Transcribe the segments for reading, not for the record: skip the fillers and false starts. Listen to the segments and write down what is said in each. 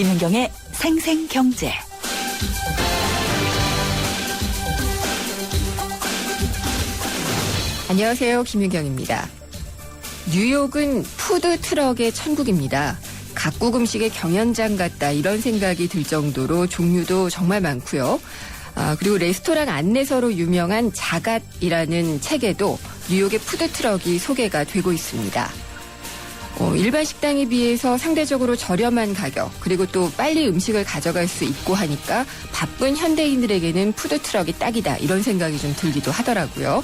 김은경의 생생경제. 안녕하세요. 김윤경입니다. 뉴욕은 푸드트럭의 천국입니다. 각국 음식의 경연장 같다 이런 생각이 들 정도로 종류도 정말 많고요. 그리고 레스토랑 안내서로 유명한 자갓이라는 책에도 뉴욕의 푸드트럭이 소개가 되고 있습니다. 일반 식당에 비해서 상대적으로 저렴한 가격, 그리고 또 빨리 음식을 가져갈 수 있고 하니까 바쁜 현대인들에게는 푸드트럭이 딱이다 이런 생각이 좀 들기도 하더라고요.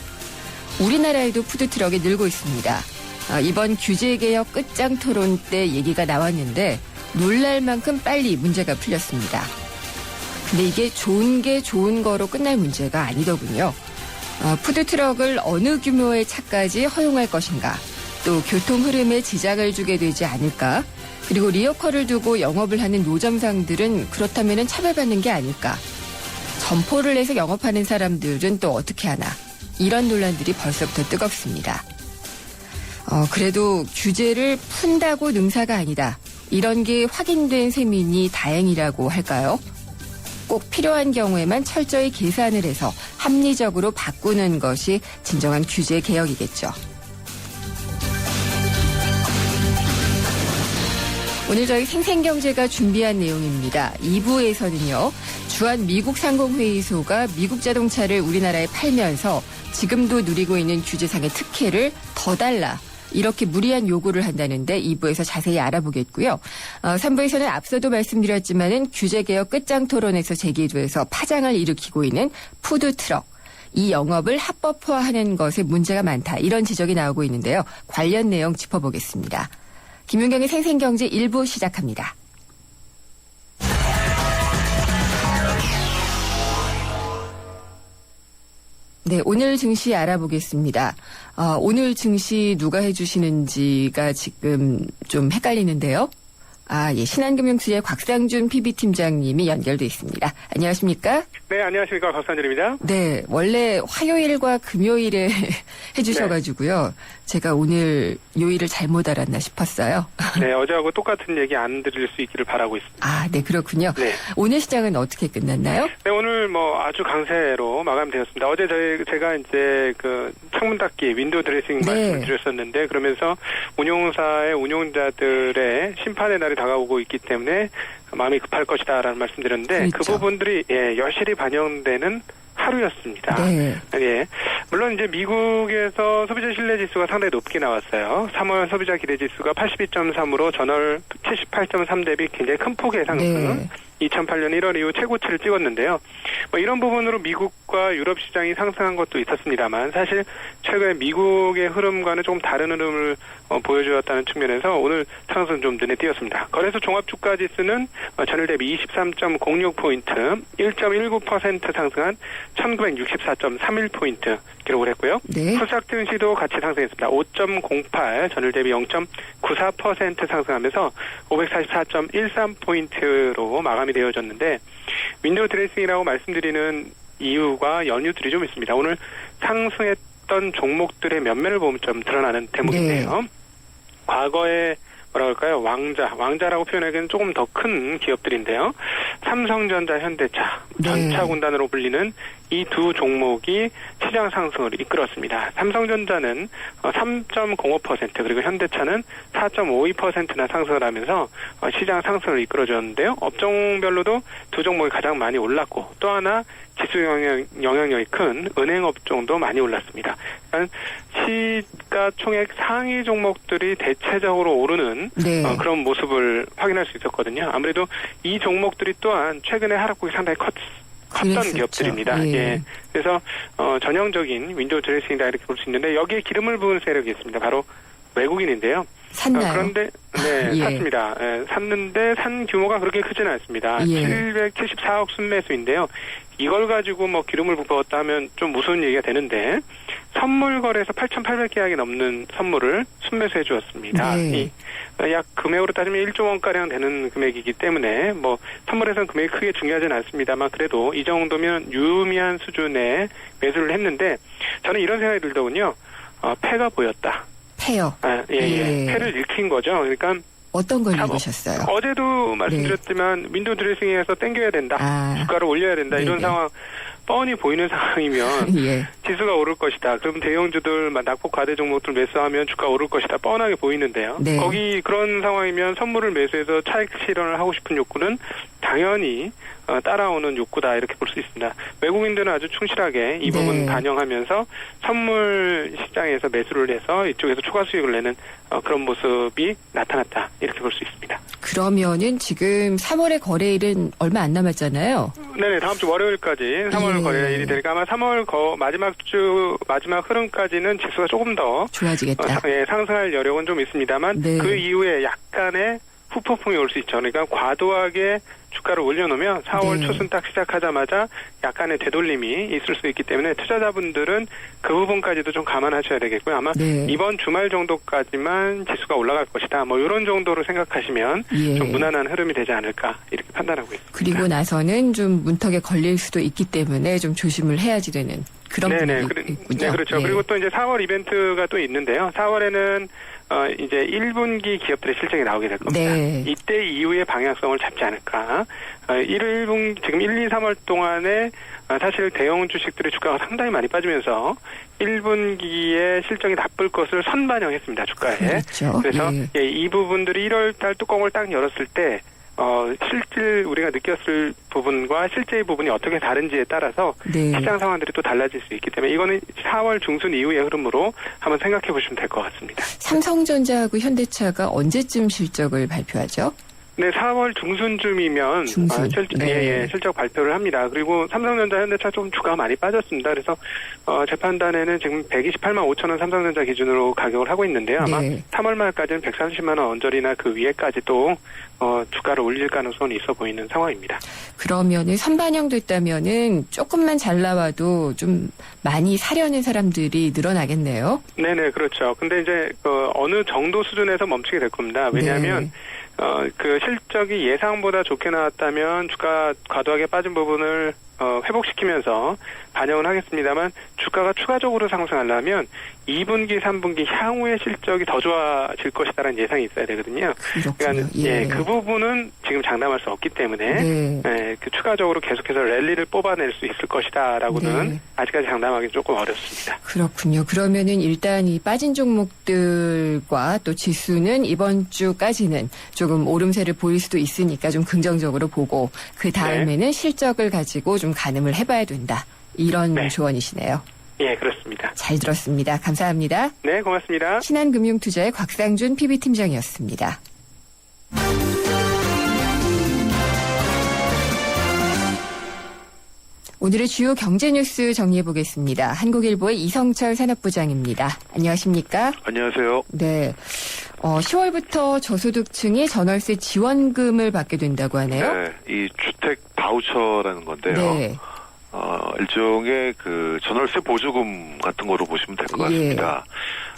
우리나라에도 푸드트럭이 늘고 있습니다. 이번 규제개혁 끝장 토론 때 얘기가 나왔는데 놀랄 만큼 빨리 문제가 풀렸습니다. 근데 이게 좋은 게 좋은 거로 끝날 문제가 아니더군요. 푸드트럭을 어느 규모의 차까지 허용할 것인가, 또 교통 흐름에 지장을 주게 되지 않을까, 그리고 리어커를 두고 영업을 하는 노점상들은 그렇다면 차별받는 게 아닐까, 점포를 내서 영업하는 사람들은 또 어떻게 하나, 이런 논란들이 벌써부터 뜨겁습니다. 그래도 규제를 푼다고 능사가 아니다. 이런 게 확인된 셈이니 다행이라고 할까요? 꼭 필요한 경우에만 철저히 계산을 해서 합리적으로 바꾸는 것이 진정한 규제 개혁이겠죠. 오늘 저희 생생경제가 준비한 내용입니다. 2부에서는요. 주한 미국 상공회의소가 미국 자동차를 우리나라에 팔면서 지금도 누리고 있는 규제상의 특혜를 더 달라, 이렇게 무리한 요구를 한다는데 2부에서 자세히 알아보겠고요. 3부에서는 앞서도 말씀드렸지만은 규제개혁 끝장 토론에서 제기돼서 파장을 일으키고 있는 푸드트럭. 이 영업을 합법화하는 것에 문제가 많다, 이런 지적이 나오고 있는데요. 관련 내용 짚어보겠습니다. 김윤경의 생생경제 1부 시작합니다. 네, 오늘 증시 알아보겠습니다. 오늘 증시 누가 해주시는지가 지금 좀 헷갈리는데요. 예, 신한금융투자의 곽상준 PB팀장님이 연결돼 있습니다. 안녕하십니까? 네, 안녕하십니까. 곽상준입니다. 네, 원래 화요일과 금요일에 해주셔가지고요. 제가 오늘 요일을 잘못 알았나 싶었어요. 네, 어제하고 똑같은 얘기 안 드릴 수 있기를 바라고 있습니다. 네, 그렇군요. 네. 오늘 시장은 어떻게 끝났나요? 네, 오늘 아주 강세로 마감되었습니다. 어제 제가 이제 창문 닫기, 윈도우 드레싱 말씀을 드렸었는데, 그러면서 운용사의 운용자들의 심판의 날이 다가오고 있기 때문에 마음이 급할 것이다라는 말씀드렸는데, 그렇죠. 그 부분들이 여실히 반영되는 하루였습니다. 네. 예. 물론 이제 미국에서 소비자 신뢰 지수가 상당히 높게 나왔어요. 3월 소비자 기대 지수가 82.3으로 전월 78.3 대비 굉장히 큰 폭의 상승. 네. 2008년 1월 이후 최고치를 찍었는데요. 이런 부분으로 미국과 유럽 시장이 상승한 것도 있었습니다만, 사실 최근에 미국의 흐름과는 조금 다른 흐름을 보여주었다는 측면에서 오늘 상승 좀 눈에 띄었습니다. 거래소 종합주가 지수는 전일 대비 23.06포인트, 1.19% 상승한 1964.31포인트 기록을 했고요. 네. 코스닥 증시도 같이 상승했습니다. 5.08, 전일 대비 0.94% 상승하면서 544.13포인트로 마감이 되어졌는데, 윈도우 드레싱이라고 말씀드리는 이유가 연유들이 좀 있습니다. 오늘 상승했던 종목들의 면면을 보면 좀 드러나는 대목인데요. 네. 과거에 왕자라고 표현하기에는 조금 더 큰 기업들인데요. 삼성전자, 현대차, 전차군단으로 불리는 이 두 종목이 시장 상승을 이끌었습니다. 삼성전자는 3.05%, 그리고 현대차는 4.52%나 상승을 하면서 시장 상승을 이끌어줬는데요. 업종별로도 두 종목이 가장 많이 올랐고, 또 하나 지수 영향력이 큰 은행 업종도 많이 올랐습니다. 그러니까 시가총액 상위 종목들이 대체적으로 오르는 그런 모습을 확인할 수 있었거든요. 아무래도 이 종목들이 또한 최근에 하락폭이 상당히 컸던 기업들입니다. 예. 그래서 전형적인 윈도우 드레싱이다 이렇게 볼 수 있는데, 여기에 기름을 부은 세력이 있습니다. 바로 외국인인데요. 샀나요? 그런데 샀습니다. 샀는데 산 규모가 그렇게 크지는 않습니다. 774억 순매수인데요. 이걸 가지고 기름을 부었다 하면 좀 무서운 얘기가 되는데, 선물 거래에서 8,800계약이 넘는 선물을 순매수해 주었습니다. 네. 약 금액으로 따지면 1조 원가량 되는 금액이기 때문에 선물에서는 금액이 크게 중요하지는 않습니다만, 그래도 이 정도면 유의미한 수준의 매수를 했는데, 저는 이런 생각이 들더군요. 패가 보였다. 패요? 패를 읽힌 거죠. 그러니까 어떤 걸 읽으셨어요? 어제도 말씀드렸지만 윈도우 드레싱에서 땡겨야 된다. 주가를 올려야 된다. 이런 상황 뻔히 보이는 상황이면 예. 지수가 오를 것이다. 그럼 대형주들 낙폭 과대 종목들 매수하면 주가 오를 것이다. 뻔하게 보이는데요. 네. 거기 그런 상황이면 선물을 매수해서 차익 실현을 하고 싶은 욕구는 당연히 따라오는 욕구다 이렇게 볼 수 있습니다. 외국인들은 아주 충실하게 이 부분 반영하면서 선물 시장에서 매수를 해서 이쪽에서 초과 수익을 내는 그런 모습이 나타났다 이렇게 볼 수 있습니다. 그러면은 지금 3월의 거래일은 얼마 안 남았잖아요. 네네, 다음 주 월요일까지 3월 거래일이 되니까 아마 3월 마지막 흐름까지는 지수가 조금 더 좋아지겠다. 상승할 여력은 좀 있습니다만 그 이후에 약간의 후폭풍이 올 수 있죠. 그러니까 과도하게 주가를 올려놓으면 4월 초순 딱 시작하자마자 약간의 되돌림이 있을 수 있기 때문에 투자자분들은 그 부분까지도 좀 감안하셔야 되겠고요. 아마 이번 주말 정도까지만 지수가 올라갈 것이다. 뭐 이런 정도로 생각하시면 좀 무난한 흐름이 되지 않을까 이렇게 판단하고 있습니다. 그리고 나서는 좀 문턱에 걸릴 수도 있기 때문에 좀 조심을 해야지 되는 그런 부분이 있군요. 네, 그렇죠. 그리고 또 이제 4월 이벤트가 또 있는데요. 4월에는 이제 1분기 기업들의 실적이 나오게 될 겁니다. 이때 이후의 방향성을 잡지 않을까. 1분기, 지금 1, 2, 3월 동안에 사실 대형 주식들의 주가가 상당히 많이 빠지면서 1분기에 실적이 나쁠 것을 선반영했습니다. 주가에. 그렇죠. 그래서 이 부분들이 1월 달 뚜껑을 딱 열었을 때 실질 우리가 느꼈을 부분과 실제의 부분이 어떻게 다른지에 따라서 시장 상황들이 또 달라질 수 있기 때문에 이거는 4월 중순 이후의 흐름으로 한번 생각해 보시면 될 것 같습니다. 삼성전자하고 현대차가 언제쯤 실적을 발표하죠? 네, 4월 중순쯤이면 실적 발표를 합니다. 그리고 삼성전자, 현대차 좀 주가가 많이 빠졌습니다. 그래서 제 판단에는 지금 128만 5천 원 삼성전자 기준으로 가격을 하고 있는데요. 아마 3월 말까지는 130만 원 언저리나 그 위에까지도 주가를 올릴 가능성이 있어 보이는 상황입니다. 그러면은 선반영됐다면은 조금만 잘 나와도 좀 많이 사려는 사람들이 늘어나겠네요. 네네, 그렇죠. 근데 이제 어느 정도 수준에서 멈추게 될 겁니다. 왜냐하면 그 실적이 예상보다 좋게 나왔다면 주가 과도하게 빠진 부분을 회복시키면서 반영을 하겠습니다만 주가가 추가적으로 상승하려면 2분기, 3분기 향후의 실적이 더 좋아질 것이다라는 예상이 있어야 되거든요. 그러니까 그 부분은 지금 장담할 수 없기 때문에 그 추가적으로 계속해서 랠리를 뽑아낼 수 있을 것이다라고는 아직까지 장담하기 조금 어렵습니다. 그렇군요. 그러면은 일단 이 빠진 종목들과 또 지수는 이번 주까지는 조금 오름세를 보일 수도 있으니까 좀 긍정적으로 보고 그 다음에는 실적을 가지고 좀 가늠을 해봐야 된다. 이런 조언이시네요. 예, 그렇습니다. 잘 들었습니다. 감사합니다. 네, 고맙습니다. 신한금융투자의 곽상준 PB팀장이었습니다. 오늘의 주요 경제 뉴스 정리해 보겠습니다. 한국일보의 이성철 산업부장입니다. 안녕하십니까? 안녕하세요. 네. 10월부터 저소득층이 전월세 지원금을 받게 된다고 하네요. 네, 이 주택 바우처라는 건데요. 네. 일종의 그 전월세 보조금 같은 거로 보시면 될 것 같습니다.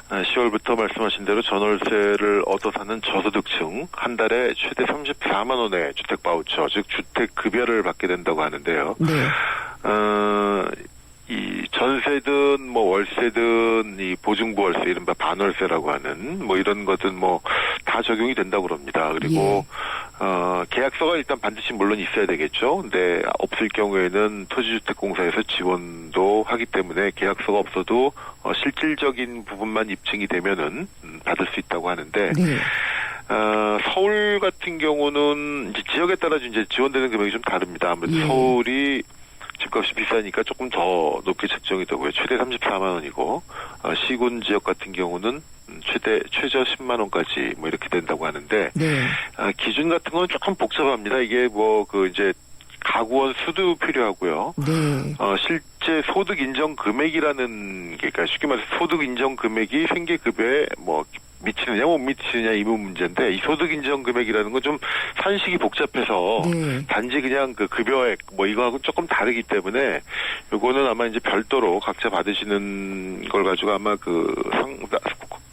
10월부터 말씀하신 대로 전월세를 얻어 사는 저소득층 한 달에 최대 34만 원의 주택 바우처, 즉 주택 급여를 받게 된다고 하는데요. 네. 이 전세든 뭐 월세든 이 보증부 월세, 이른바 반월세라고 하는 뭐 이런 것은 뭐 다 적용이 된다고 그럽니다. 그리고 계약서가 일단 반드시 물론 있어야 되겠죠. 근데 없을 경우에는 토지주택공사에서 지원도 하기 때문에 계약서가 없어도 실질적인 부분만 입증이 되면은 받을 수 있다고 하는데 서울 같은 경우는 이제 지역에 따라서 이제 지원되는 금액이 좀 다릅니다. 아무래도 서울이 집값이 비싸니까 조금 더 높게 책정이 되고요. 최대 34만 원이고 시군 지역 같은 경우는 최저 10만 원까지 뭐 이렇게 된다고 하는데 기준 같은 건 조금 복잡합니다. 이게 뭐 그 이제 가구원 수도 필요하고요. 실제 소득 인정 금액이라는 게, 그러니까 쉽게 말해서 소득 인정 금액이 생계급여에 뭐 미치느냐 못 미치느냐 이 문제인데, 이 소득 인정 금액이라는 건 좀 산식이 복잡해서 단지 그냥 그 급여액 뭐 이거하고 조금 다르기 때문에 요거는 아마 이제 별도로 각자 받으시는 걸 가지고 아마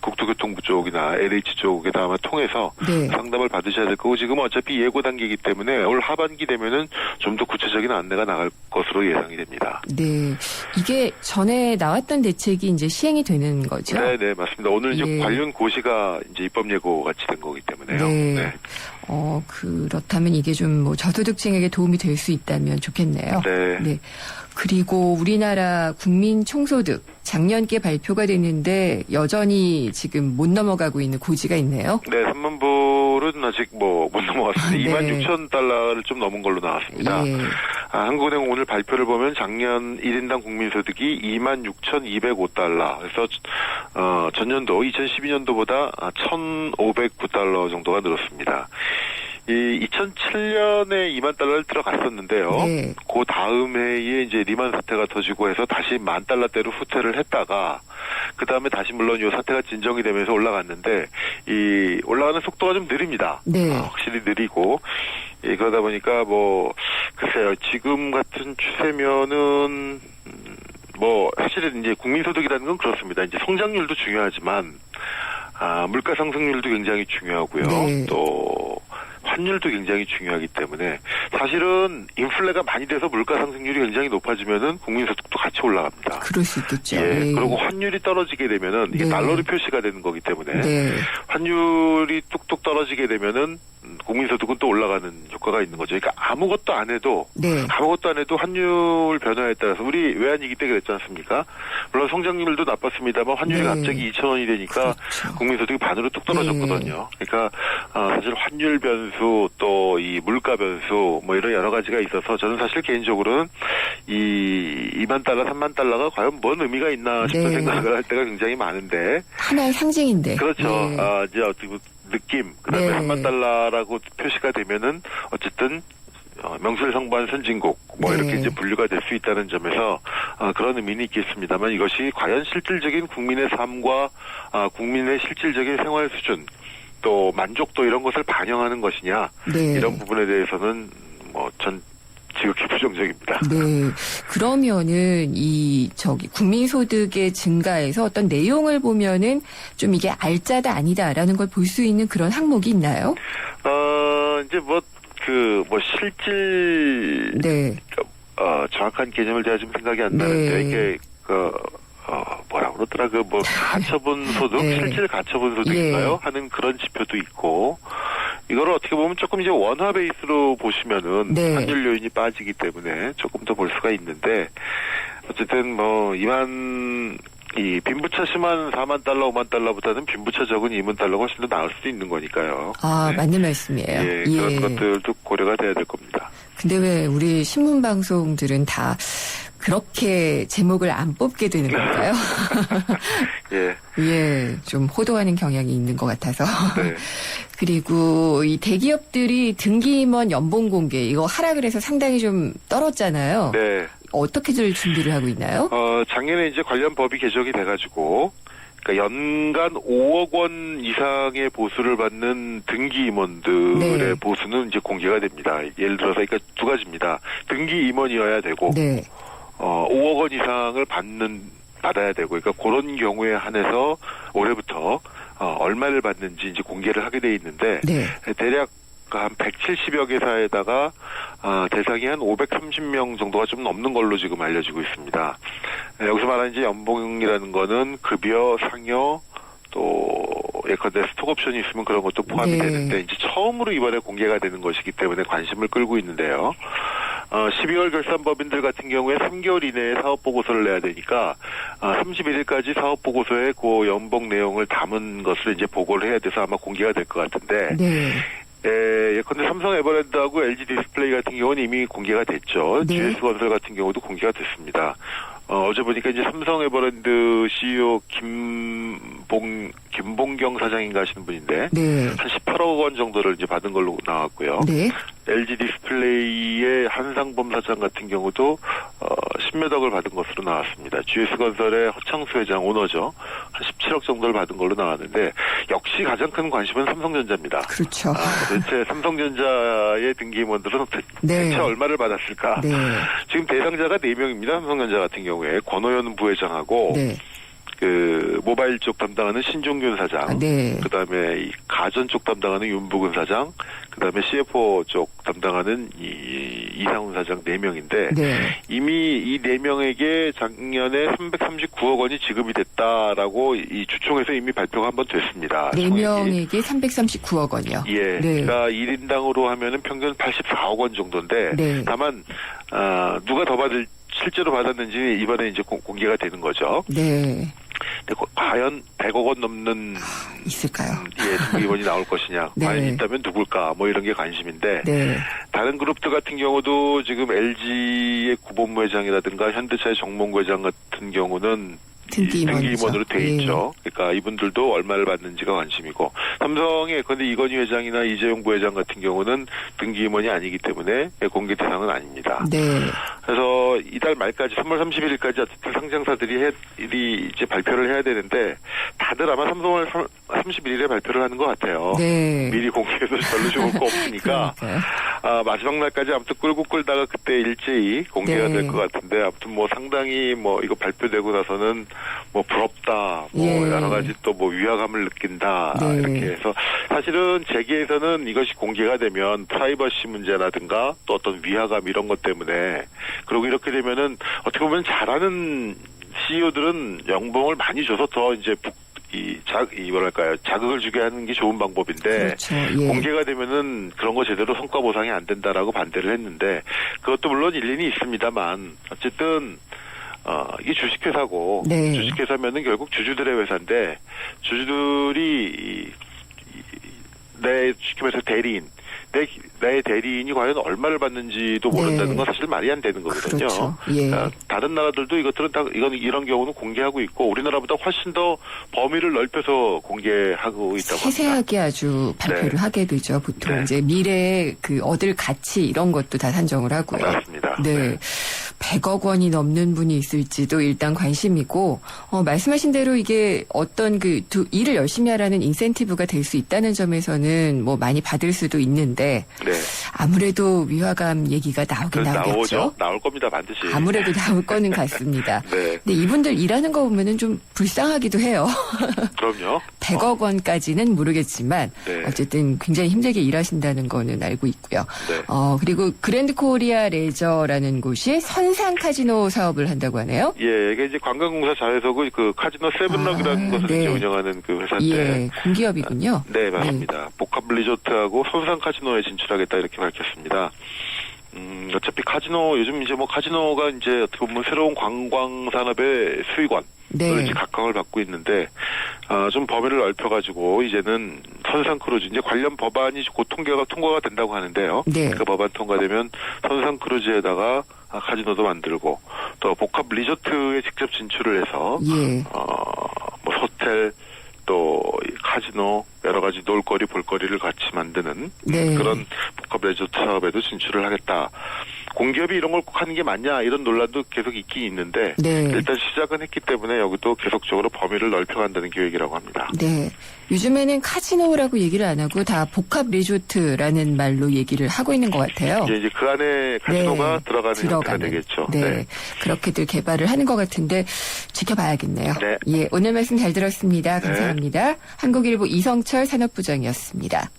국토교통부 쪽이나 LH 쪽에다 아마 통해서 네. 상담을 받으셔야 될 거고 지금 어차피 예고 단계이기 때문에 올 하반기 되면은 좀 더 구체적인 안내가 나갈 것으로 예상이 됩니다. 네. 이게 전에 나왔던 대책이 이제 시행이 되는 거죠? 네, 맞습니다. 오늘 이제 예. 관련 고시가 이제 입법 예고 같이 된 거기 때문에요. 네. 그렇다면 이게 좀 뭐 저소득층에게 도움이 될 수 있다면 좋겠네요. 네. 그리고 우리나라 국민 총소득 작년께 발표가 됐는데 여전히 지금 못 넘어가고 있는 고지가 있네요. 네, 3만 불은 아직 못 넘어갔습니다. 네. 26,000달러를 좀 넘은 걸로 나왔습니다. 예. 한국은행 오늘 발표를 보면 작년 1인당 국민소득이 26,205달러. 그래서 전년도 2012년도보다 1,509달러 정도가 늘었습니다. 이 2007년에 2만 달러를 들어갔었는데요. 네. 그 다음 해에 이제 리만 사태가 터지고 해서 다시 10,000달러대로 후퇴를 했다가 그 다음에 다시 물론 이 사태가 진정이 되면서 올라갔는데 이 올라가는 속도가 좀 느립니다. 네. 확실히 느리고 그러다 보니까 글쎄요 지금 같은 추세면은 사실은 이제 국민소득이라는 건 그렇습니다. 이제 성장률도 중요하지만 물가 상승률도 굉장히 중요하고요. 네. 또 환율도 굉장히 중요하기 때문에 사실은 인플레가 많이 돼서 물가 상승률이 굉장히 높아지면은 국민소득도 같이 올라갑니다. 그럴 수 있겠죠. 예. 예. 그리고 환율이 떨어지게 되면은 이게 네. 달러로 표시가 되는 거기 때문에 네. 환율이 뚝뚝 떨어지게 되면은 국민소득은 또 올라가는 효과가 있는 거죠. 그러니까 아무것도 안 해도 환율 변화에 따라서 우리 외환위기 때 그랬지 않습니까? 물론 성장률도 나빴습니다만 환율이 네. 갑자기 2,000원이 되니까 그렇죠. 국민소득이 반으로 뚝 떨어졌거든요. 그러니까 사실 환율 변수 또 이 물가 변수 이런 여러 가지가 있어서 저는 사실 개인적으로는 이 2만 달러, 3만 달러가 과연 뭔 의미가 있나 싶은 네. 생각을 할 때가 굉장히 많은데 하나의 상징인데. 그렇죠. 네. 이제 어떻게 느낌, 그다음에 네. 3만 달러라고 표시가 되면은 어쨌든 명실상부한 선진국 네. 이렇게 이제 분류가 될 수 있다는 점에서 그런 의미는 있겠습니다만 이것이 과연 실질적인 국민의 삶과 국민의 실질적인 생활 수준 또 만족도 이런 것을 반영하는 것이냐 네. 이런 부분에 대해서는 전 지극히 부정적입니다. 네. 그러면은 국민소득의 증가에서 어떤 내용을 보면은 좀 이게 알짜다 아니다라는 걸 볼 수 있는 그런 항목이 있나요? 이제 실질 네. 정확한 개념을 제가 지금 생각이 안 나는데 네. 이게 뭐라 그러더라 가처분 소득 네. 실질 가처분 소득인가요? 하는 그런 지표도 있고 이거를 어떻게 보면 조금 이제 원화 베이스로 보시면은 네. 환율 요인이 빠지기 때문에 조금 더 볼 수가 있는데 어쨌든 이 빈부차 심한 4만 달러, 5만 달러보다는 빈부차 적은 2만 달러가 훨씬 더 나을 수도 있는 거니까요. 네. 맞는 말씀이에요. 그런 것들도 고려가 돼야 될 겁니다. 근데 왜 우리 신문 방송들은 다 그렇게 제목을 안 뽑게 되는 걸까요? 예, 좀 호도하는 경향이 있는 것 같아서. 네. 그리고 이 대기업들이 등기임원 연봉 공개 이거 하라 그래서 상당히 좀 떨었잖아요. 네. 어떻게들 준비를 하고 있나요? 작년에 이제 관련 법이 개정이 돼가지고, 그러니까 연간 5억 원 이상의 보수를 받는 등기 임원들의 네. 보수는 이제 공개가 됩니다. 예를 들어서 그러니까 두 가지입니다. 등기 임원이어야 되고, 네. 5억 원 이상을 받아야 되고, 그러니까 그런 경우에 한해서 올해부터 얼마를 받는지 이제 공개를 하게 돼 있는데, 네. 대략 한 170여 개사에다가 대상이 한 530명 정도가 좀 넘는 걸로 지금 알려지고 있습니다. 여기서 말하는 이제 연봉이라는 거는 급여, 상여, 또 예컨대 스톡옵션이 있으면 그런 것도 포함이 네. 되는데 이제 처음으로 이번에 공개가 되는 것이기 때문에 관심을 끌고 있는데요. 12월 결산법인들 같은 경우에 3개월 이내에 사업보고서를 내야 되니까 31일까지 사업보고서에 그 연봉 내용을 담은 것을 이제 보고를 해야 돼서 아마 공개가 될 것 같은데 네. 예컨대 삼성 에버랜드하고 LG 디스플레이 같은 경우는 이미 공개가 됐죠. 네. GS건설 같은 경우도 공개가 됐습니다. 어제 보니까 이제 삼성 에버랜드 CEO 김봉경 사장인가 하시는 분인데 네. 한 18억 원 정도를 이제 받은 걸로 나왔고요. 네. LG 디스플레이의 한상범 사장 같은 경우도 10몇 억을 받은 것으로 나왔습니다. GS건설의 허창수 회장 오너죠. 한 17억 정도를 받은 걸로 나왔는데 역시 가장 큰 관심은 삼성전자입니다. 그렇죠. 도대체 삼성전자의 등기임원들은 네. 대체 얼마를 받았을까? 네. 지금 대상자가 4명입니다. 삼성전자 같은 경우에 권호연 부회장하고 네. 그 모바일 쪽 담당하는 신종균 사장, 네. 그다음에 이 가전 쪽 담당하는 윤부근 사장, 그다음에 CFO 쪽 담당하는 이상훈 사장 4명인데 네. 이미 이 4명에게 작년에 339억 원이 지급이 됐다라고 이 주총에서 이미 발표가 한번 됐습니다. 4명에게 339억 원이요. 예. 네. 그러니까 1인당으로 하면은 평균 84억 원 정도인데 네. 다만 누가 더 실제로 받았는지 이번에 이제 공개가 되는 거죠. 네. 근데 과연 100억 원 넘는 있을까요? 등기임원이 나올 것이냐. 네. 과연 있다면 누굴까. 뭐 이런 게 관심인데 네. 다른 그룹들 같은 경우도 지금 LG의 구본부회장이라든가 현대차의 정몽구 회장 같은 경우는 등기임원으로 돼 있죠. 그러니까 이분들도 얼마를 받는지가 관심이고 삼성의 그런데 이건희 회장이나 이재용 부회장 같은 경우는 등기임원이 아니기 때문에 공개 대상은 아닙니다. 네. 그래서 이달 말까지 3월 31일까지 어쨌든 상장사들이 이제 발표를 해야 되는데 다들 아마 3월 31일에 발표를 하는 것 같아요. 네. 미리 공개해도 별로 좋을 거 없으니까 마지막 날까지 아무튼 끌고 끌다가 그때 일제히 공개가 네. 될 것 같은데 아무튼 뭐 상당히 뭐 이거 발표되고 나서는 뭐 부럽다, 뭐 예. 여러 가지 또 뭐 위화감을 느낀다 네. 이렇게 해서 사실은 재계에서는 이것이 공개가 되면 프라이버시 문제라든가 또 어떤 위화감 이런 것 때문에 그리고 이렇게 되면은 어떻게 보면 잘하는 CEO들은 연봉을 많이 줘서 더 이제 뭐랄까요 자극을 주게 하는 게 좋은 방법인데 그렇죠. 예. 공개가 되면은 그런 거 제대로 성과 보상이 안 된다라고 반대를 했는데 그것도 물론 일리는 있습니다만 어쨌든 이게 주식회사고 네. 주식회사면은 결국 주주들의 회사인데 주주들이 쉽게 말해서 대리인 내 대리인이 과연 얼마를 받는지도 모른다는 네. 건 사실 말이 안 되는 거거든요. 그렇죠. 예. 그러니까 다른 나라들도 이것들은 다 이런 경우는 공개하고 있고 우리나라보다 훨씬 더 범위를 넓혀서 공개하고 있다고 합니다. 세세하게 아주 발표를 네. 하게 되죠. 보통 네. 이제 미래의 그 얻을 가치 이런 것도 다 산정을 하고요. 맞습니다. 네. 100억 원이 넘는 분이 있을지도 일단 관심이고 말씀하신 대로 이게 어떤 일을 열심히 하라는 인센티브가 될 수 있다는 점에서는 뭐 많이 받을 수도 있는데 네. 아무래도 위화감 얘기가 나오긴 나오겠죠. 나오죠. 나올 겁니다. 반드시. 아무래도 나올 거는 같습니다. 네. 근데 이분들 일하는 거 보면은 좀 불쌍하기도 해요. 그럼요. 100억 원까지는 모르겠지만 네. 어쨌든 굉장히 힘들게 일하신다는 거는 알고 있고요. 네. 그리고 그랜드 코리아 레저라는 곳이 선상 카지노 사업을 한다고 하네요. 예, 이게 이제 관광공사 자회사고 그 카지노 세븐럭이라는 것을 네. 이제 운영하는 그 회사인데. 예, 공기업이군요. 네, 맞습니다. 복합 리조트하고 선상 카지노에 진출하겠다 이렇게 밝혔습니다. 어차피 카지노 요즘 이제 뭐 카지노가 이제 어떻게 보면 새로운 관광 산업의 수익원. 네. 이제 각광을 받고 있는데 좀 범위를 넓혀가지고 이제는 선상 크루즈 이제 관련 법안이 곧 통과가 된다고 하는데요. 네. 그 법안 통과되면 선상 크루즈에다가 카지노도 만들고 또 복합 리조트에 직접 진출을 해서 예. 뭐 호텔 또 카지노 여러 가지 놀거리 볼거리를 같이 만드는 네. 그런 복합 리조트 사업에도 진출을 하겠다. 공기업이 이런 걸 꼭 하는 게 맞냐 이런 논란도 계속 있긴 있는데 네. 일단 시작은 했기 때문에 여기도 계속적으로 범위를 넓혀간다는 계획이라고 합니다. 네. 요즘에는 카지노라고 얘기를 안 하고 다 복합 리조트라는 말로 얘기를 하고 있는 것 같아요. 이제 그 안에 카지노가 네. 들어가는 형태가 되겠죠. 네. 그렇게들 개발을 하는 것 같은데 지켜봐야겠네요. 네. 예, 오늘 말씀 잘 들었습니다. 감사합니다. 한국일보 이성철 산업부장이었습니다.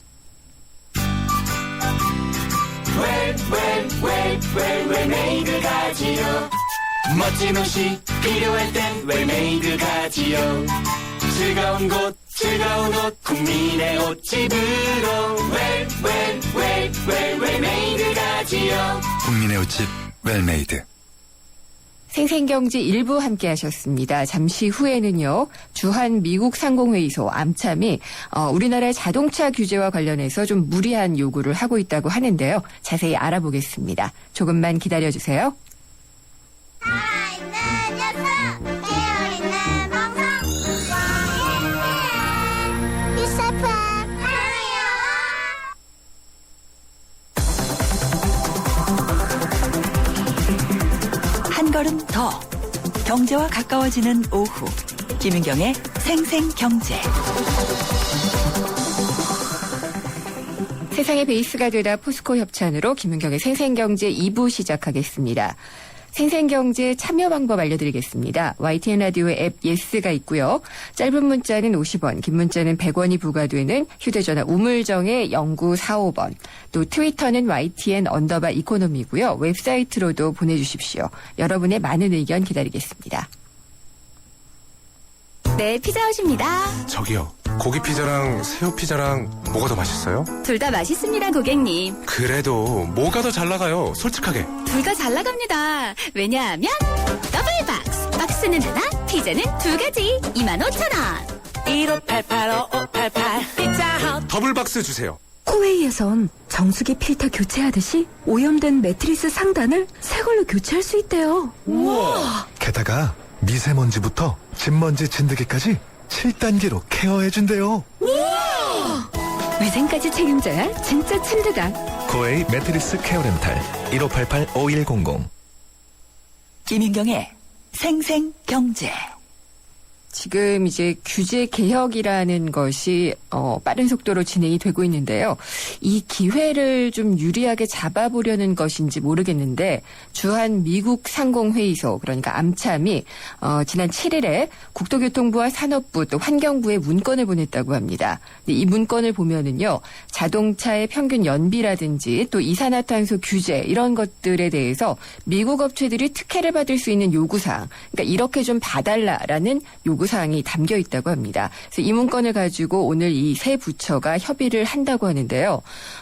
웰메이드 가지요. 멋진 옷이 필요할 땐 웰메이드 가지요. 즐거운 곳 즐거운 옷 국민의 옷집으로 웰메이드 가지요. 국민의 옷집 웰메이드. 생생경제 일부 함께 하셨습니다. 잠시 후에는요. 주한 미국 상공회의소 암참이 우리나라의 자동차 규제와 관련해서 좀 무리한 요구를 하고 있다고 하는데요. 자세히 알아보겠습니다. 조금만 기다려주세요. 한 걸음 더 경제와 가까워지는 오후 김윤경의 생생경제. 세상의 베이스가 되다 포스코 협찬으로 김은경의 생생경제 2부 시작하겠습니다. 생생경제 참여 방법 알려드리겠습니다. YTN 라디오의 앱 예스가 있고요. 짧은 문자는 50원, 긴 문자는 100원이 부과되는 휴대전화 우물정의 0945번. 또 트위터는 YTN_이코노미고요. 웹사이트로도 보내주십시오. 여러분의 많은 의견 기다리겠습니다. 네, 피자헛입니다. 저기요, 고기 피자랑 새우 피자랑 뭐가 더 맛있어요? 둘 다 맛있습니다, 고객님. 그래도 뭐가 더 잘 나가요? 솔직하게. 둘 다 잘 나갑니다. 왜냐하면 더블 박스. 박스는 하나, 피자는 두 가지. 25,000원. 1588-5588 피자헛. 더블 박스 주세요. 코웨이에선 정수기 필터 교체하듯이 오염된 매트리스 상단을 새 걸로 교체할 수 있대요. 우와. 게다가 미세먼지부터 진먼지 진드기까지 7단계로 케어해준대요. 위생까지 책임져야 진짜 침대다. 코웨이 매트리스 케어 렌탈 1588-5100. 김인경의 생생경제. 지금 이제 규제 개혁이라는 것이 빠른 속도로 진행이 되고 있는데요. 이 기회를 좀 유리하게 잡아보려는 것인지 모르겠는데 주한 미국 상공회의소 그러니까 암참이 지난 7일에 국토교통부와 산업부 또 환경부에 문건을 보냈다고 합니다. 이 문건을 보면은요. 자동차의 평균 연비라든지 또 이산화탄소 규제 이런 것들에 대해서 미국 업체들이 특혜를 받을 수 있는 요구사항 그러니까 이렇게 좀 봐달라라는 요구사항이 담겨 있다고 합니다. 그래서 이 문건을 가지고 오늘 이 세 부처가 협의를 한다고 하는데요.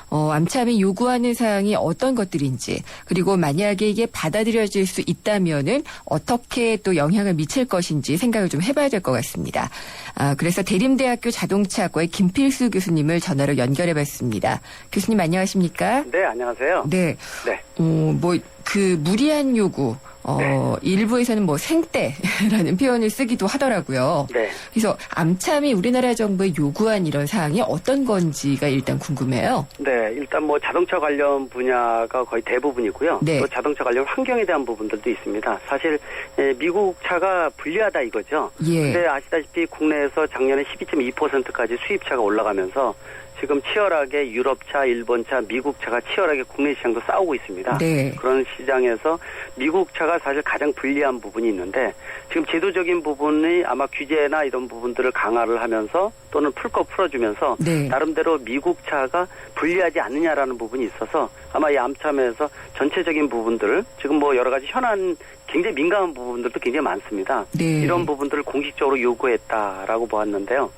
암참이 요구하는 사항이 어떤 것들인지 그리고 만약에 이게 받아들여질 수 있다면은 어떻게 또 영향을 미칠 것인지 생각을 좀 해봐야 될 것 같습니다. 그래서 대림대학교 자동차학과의 김필수 교수님을 전화로 연결해봤습니다. 교수님 안녕하십니까? 네, 안녕하세요. 네. 네. 그 무리한 요구. 일부에서는 생떼라는 표현을 쓰기도 하더라고요. 네. 그래서 암참이 우리나라 정부에 요구한 이런 사항이 어떤 건지가 일단 궁금해요. 네, 일단 자동차 관련 분야가 거의 대부분이고요. 네. 또 자동차 관련 환경에 대한 부분들도 있습니다. 사실 미국 차가 불리하다 이거죠. 예. 근데 아시다시피 국내에서 작년에 12.2%까지 수입차가 올라가면서 지금 치열하게 유럽차, 일본차, 미국차가 치열하게 국내 시장도 싸우고 있습니다. 네. 그런 시장에서 미국차가 사실 가장 불리한 부분이 있는데 지금 제도적인 부분이 아마 규제나 이런 부분들을 강화를 하면서 또는 풀어주면서 네. 나름대로 미국차가 불리하지 않느냐라는 부분이 있어서 아마 이 암참에서 전체적인 부분들 지금 여러 가지 현안 굉장히 민감한 부분들도 굉장히 많습니다. 네. 이런 부분들을 공식적으로 요구했다라고 보았는데요.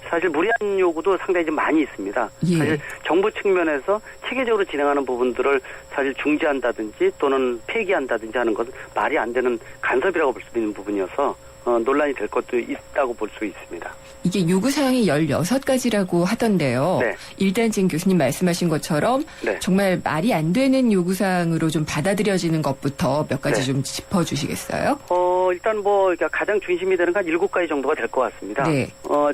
사실 무리한 요구도 상당히 좀 많이 있습니다. 예. 사실 정부 측면에서 체계적으로 진행하는 부분들을 사실 중지한다든지 또는 폐기한다든지 하는 것은 말이 안 되는 간섭이라고 볼 수 있는 부분이어서 논란이 될 것도 있다고 볼 수 있습니다. 이게 요구사항이 16가지라고 하던데요. 네. 일단 지금 교수님 말씀하신 것처럼 네. 정말 말이 안 되는 요구사항으로 좀 받아들여지는 것부터 몇 가지 네. 좀 짚어주시겠어요? 일단 가장 중심이 되는 건 7가지 정도가 될 것 같습니다. 네.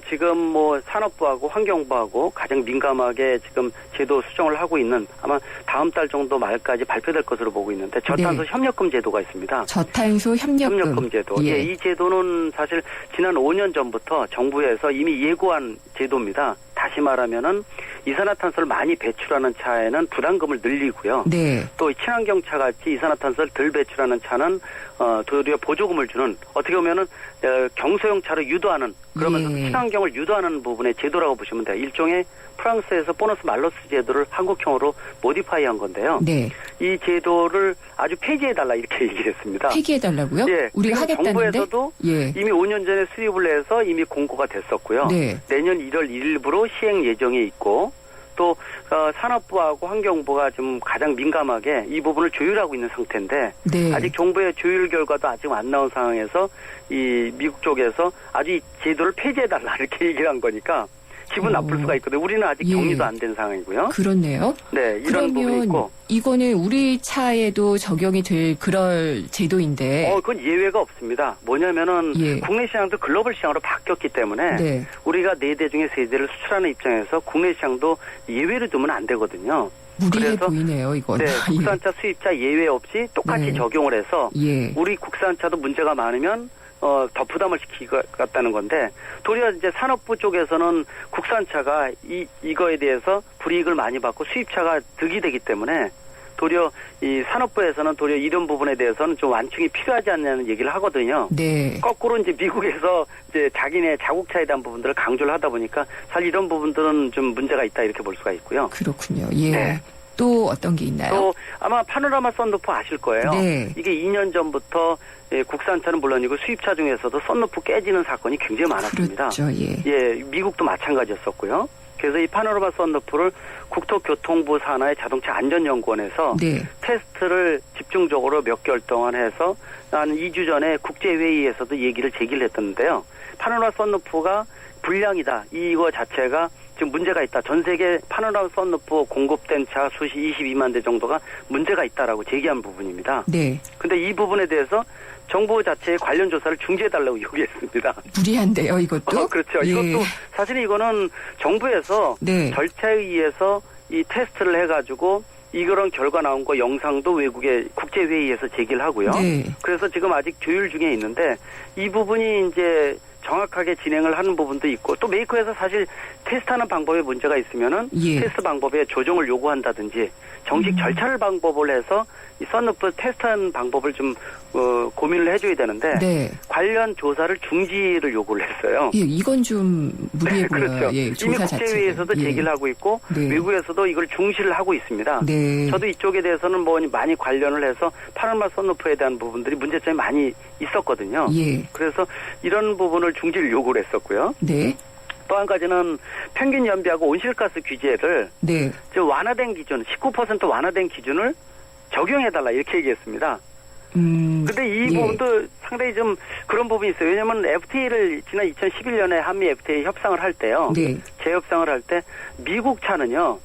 지금 산업부하고 환경부하고 가장 민감하게 지금 제도 수정을 하고 있는 아마 다음 달 정도 말까지 발표될 것으로 보고 있는데 저탄소 네. 협력금 제도가 있습니다. 저탄소 협력금 제도. 예. 이 제도는 사실 지난 5년 전부터 정부에서 이미 예고한 제도입니다. 다시 말하면은 이산화탄소를 많이 배출하는 차에는 부담금을 늘리고요. 네. 또 친환경 차 같이 이산화탄소를 덜 배출하는 차는 도리어 보조금을 주는 어떻게 보면은 경소형 차로 유도하는 그러면서 예. 친환경을 유도하는 부분의 제도라고 보시면 돼요. 일종의 프랑스에서 보너스 말러스 제도를 한국형으로 모디파이한 건데요. 네. 이 제도를 아주 폐지해달라 이렇게 얘기를 했습니다. 폐기해달라고요? 예, 우리가 하겠다는데? 정부에서도 예. 이미 5년 전에 수립을 해서 이미 공고가 됐었고요. 네. 내년 1월 1일부로 시행 예정에 있고 또 산업부하고 환경부가 좀 가장 민감하게 이 부분을 조율하고 있는 상태인데 네. 아직 정부의 조율 결과도 아직 안 나온 상황에서 이 미국 쪽에서 아주 이 제도를 폐지해달라 이렇게 얘기를 한 거니까 기분 나쁠 수가 있거든요. 우리는 아직 예. 격리도 안 된 상황이고요. 그렇네요. 네, 이런 부분이 그러면 있고. 이거는 우리 차에도 적용이 될 그럴 제도인데. 그건 예외가 없습니다. 뭐냐면은 예. 국내 시장도 글로벌 시장으로 바뀌었기 때문에 네. 우리가 4대 중에 3대를 수출하는 입장에서 국내 시장도 예외를 두면 안 되거든요. 무리해 그래서 보이네요, 이건. 네, 국산차 수입차 예외 없이 똑같이 네. 적용을 해서 예. 우리 국산차도 문제가 많으면 더 부담을 시키겠다는 건데 도리어 이제 산업부 쪽에서는 국산차가 이거에 대해서 불이익을 많이 받고 수입차가 득이 되기 때문에 도리어 이 산업부에서는 도리어 이런 부분에 대해서는 좀 완충이 필요하지 않냐는 얘기를 하거든요. 네. 거꾸로 이제 미국에서 이제 자기네 자국차에 대한 부분들을 강조를 하다 보니까 사실 이런 부분들은 좀 문제가 있다 이렇게 볼 수가 있고요. 그렇군요. 예. 네. 또 어떤 게 있나요? 또 아마 파노라마 썬루프 아실 거예요. 네. 이게 2년 전부터 국산차는 물론이고 수입차 중에서도 썬루프 깨지는 사건이 굉장히 많았습니다. 그렇죠. 예. 예, 미국도 마찬가지였었고요. 그래서 이 파노라마 썬루프를 국토교통부 산하의 자동차 안전연구원에서 네. 테스트를 집중적으로 몇 개월 동안 해서 한 2주 전에 국제회의에서도 얘기를 제기를 했었는데요. 파노라마 썬루프가 불량이다. 이거 자체가 지금 문제가 있다. 전 세계 파노라마 썬루프 공급된 차 수시 22만 대 정도가 문제가 있다라고 제기한 부분입니다. 네. 근데 이 부분에 대해서 정부 자체의 관련 조사를 중지해달라고 요구했습니다. 무리한데요, 이것도? 그렇죠. 예. 이것도 사실 이거는 정부에서 네. 절차에 의해서 이 테스트를 해가지고 이런 결과 나온 거 영상도 외국의 국제회의에서 제기를 하고요. 네. 그래서 지금 아직 조율 중에 있는데 이 부분이 이제 정확하게 진행을 하는 부분도 있고 또 메이커에서 사실 테스트하는 방법에 문제가 있으면은 예. 테스트 방법에 조정을 요구한다든지 정식 절차를 방법을 해서 이 썬루프 테스트하는 방법을 좀 고민을 해줘야 되는데 네. 관련 조사를 중지를 요구를 했어요. 예, 이건 좀 무리해 보여요. 그렇죠. 예, 이미 조사 자체가. 국제회의에서도 예. 제기를 하고 있고 네. 외국에서도 이걸 중시를 하고 있습니다. 네. 저도 이쪽에 대해서는 뭐 많이 관련을 해서 파노라마 썬루프에 대한 부분들이 문제점이 많이 있었거든요. 예. 그래서 이런 부분을 중지를 요구를 했었고요. 네. 또 한 가지는 평균 연비하고 온실가스 규제를 네. 완화된 기준, 19% 완화된 기준을 적용해달라 이렇게 얘기했습니다. 근데 이 예. 부분도 상당히 좀 그런 부분이 있어요. 왜냐하면 FTA를 지난 2011년에 한미 FTA 협상을 할 때요. 네. 재협상을 할 때 미국 차는요.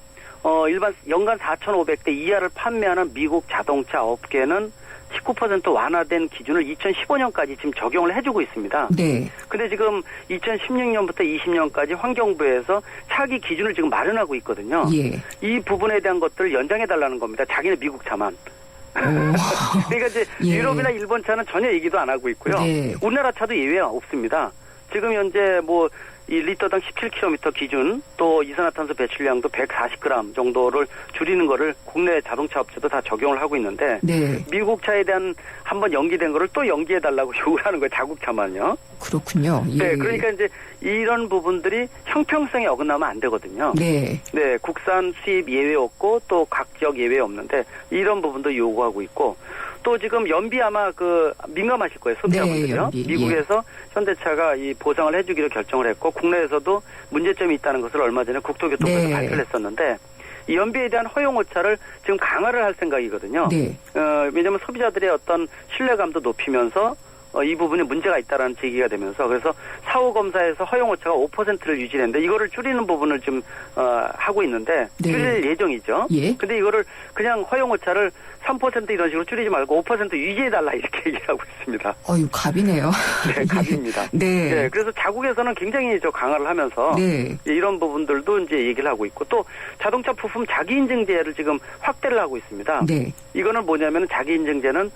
일반 연간 4,500대 이하를 판매하는 미국 자동차 업계는 19% 완화된 기준을 2015년까지 지금 적용을 해주고 있습니다. 네. 근데 지금 2016년부터 20년까지 환경부에서 차기 기준을 지금 마련하고 있거든요. 예. 이 부분에 대한 것들을 연장해달라는 겁니다. 자기네 미국 차만. 그러니까 이제 예. 유럽이나 일본 차는 전혀 얘기도 안 하고 있고요. 네. 우리나라 차도 예외가 없습니다. 지금 현재 뭐 이 리터당 17km 기준 또 이산화탄소 배출량도 140g 정도를 줄이는 거를 국내 자동차 업체도 다 적용을 하고 있는데 네. 미국 차에 대한 한번 연기된 거를 또 연기해달라고 요구를 하는 거예요. 자국차만요. 그렇군요. 예. 네, 그러니까 이제 이런 부분들이 형평성에 어긋나면 안 되거든요. 네. 네, 국산 수입 예외 없고 또 각 지역 예외 없는데 이런 부분도 요구하고 있고 또 지금 연비 아마 민감하실 거예요. 소비자분들이요. 네, 연비. 미국에서 현대차가 이 보상을 해주기로 결정을 했고 국내에서도 문제점이 있다는 것을 얼마 전에 국토교통부에서 네. 발표를 했었는데 이 연비에 대한 허용 오차를 지금 강화를 할 생각이거든요. 네. 왜냐하면 소비자들의 어떤 신뢰감도 높이면서 이 부분에 문제가 있다라는 제기가 되면서 그래서 사후 검사에서 허용 오차가 5%를 유지했는데 이거를 줄이는 부분을 좀 하고 있는데 네. 줄일 예정이죠. 예. 근데 이거를 그냥 허용 오차를 3% 이런 식으로 줄이지 말고 5% 유지해달라 이렇게 얘기하고 있습니다. 어유 갑이네요. 네, 갑입니다. 네. 네, 그래서 자국에서는 굉장히 강화를 하면서 네. 이런 부분들도 이제 얘기를 하고 있고 또 자동차 부품 자기인증제를 지금 확대를 하고 있습니다. 네. 이거는 뭐냐면 자기인증제는